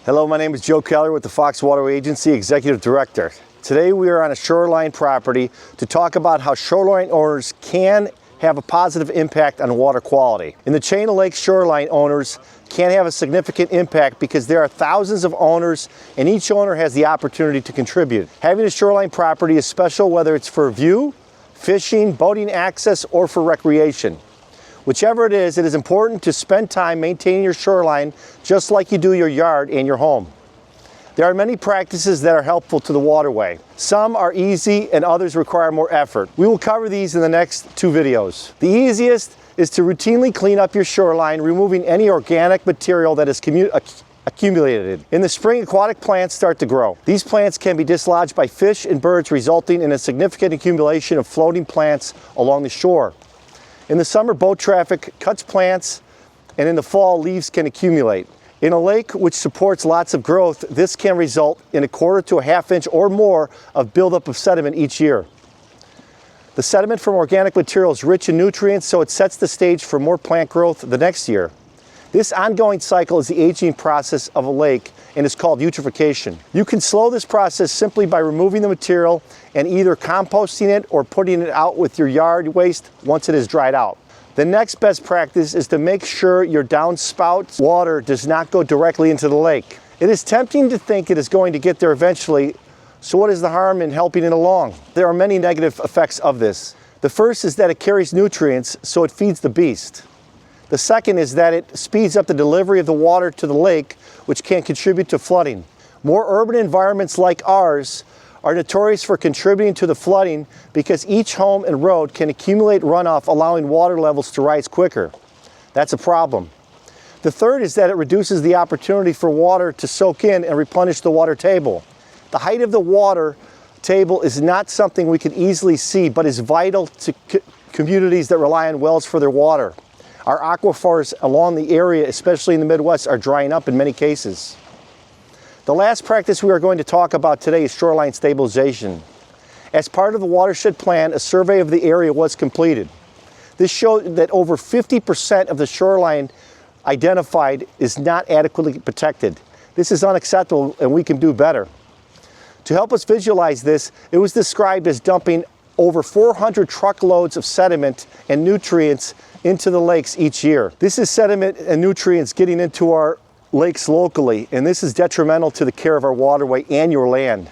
Hello, my name is Joe Keller with the Fox Waterway Agency, Executive Director. Today we are on a shoreline property to talk about how shoreline owners can have a positive impact on water quality. In the chain of lakes, shoreline owners can have a significant impact because there are thousands of owners and each owner has the opportunity to contribute. Having a shoreline property is special whether it's for view, fishing, boating access, or for recreation. Whichever it is important to spend time maintaining your shoreline just like you do your yard and your home. There are many practices that are helpful to the waterway. Some are easy and others require more effort. We will cover these in the next two videos. The easiest is to routinely clean up your shoreline, removing any organic material that is accumulated. In the spring, aquatic plants start to grow. These plants can be dislodged by fish and birds, resulting in a significant accumulation of floating plants along the shore. In the summer, boat traffic cuts plants, and in the fall, leaves can accumulate. In a lake which supports lots of growth, this can result in a quarter to a half inch or more of buildup of sediment each year. The sediment from organic material is rich in nutrients, so it sets the stage for more plant growth the next year. This ongoing cycle is the aging process of a lake and is called eutrophication. You can slow this process simply by removing the material and either composting it or putting it out with your yard waste once it is dried out. The next best practice is to make sure your downspout water does not go directly into the lake. It is tempting to think it is going to get there eventually, so what is the harm in helping it along? There are many negative effects of this. The first is that it carries nutrients, so it feeds the beast. The second is that it speeds up the delivery of the water to the lake, which can contribute to flooding. More urban environments like ours are notorious for contributing to the flooding because each home and road can accumulate runoff, allowing water levels to rise quicker. That's a problem. The third is that it reduces the opportunity for water to soak in and replenish the water table. The height of the water table is not something we can easily see, but is vital to communities that rely on wells for their water. Our aquifers along the area, especially in the Midwest, are drying up in many cases. The last practice we are going to talk about today is shoreline stabilization. As part of the Watershed plan, a survey of the area was completed. This showed that over 50% of the shoreline identified is not adequately protected. This is unacceptable and we can do better. To help us visualize this, it was described as dumping over 400 truckloads of sediment and nutrients into the lakes each year. This is sediment and nutrients getting into our lakes locally, and this is detrimental to the care of our waterway and your land.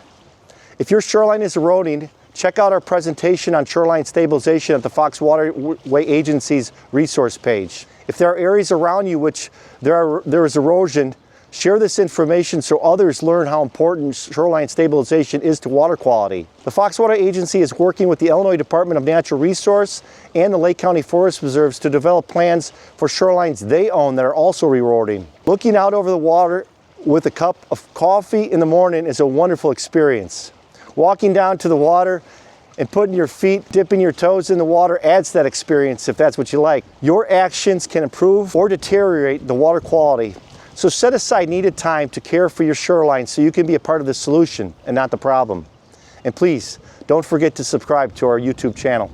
If your shoreline is eroding, check out our presentation on shoreline stabilization at the Fox Waterway Agency's resource page. If there are areas around you which there is erosion, share this information so others learn how important shoreline stabilization is to water quality. The Fox Water Agency is working with the Illinois Department of Natural Resource and the Lake County Forest Reserves to develop plans for shorelines they own that are also eroding. Looking out over the water with a cup of coffee in the morning is a wonderful experience. Walking down to the water and putting your feet, dipping your toes in the water adds that experience if that's what you like. Your actions can improve or deteriorate the water quality. So set aside needed time to care for your shoreline so you can be a part of the solution and not the problem. And please, don't forget to subscribe to our YouTube channel.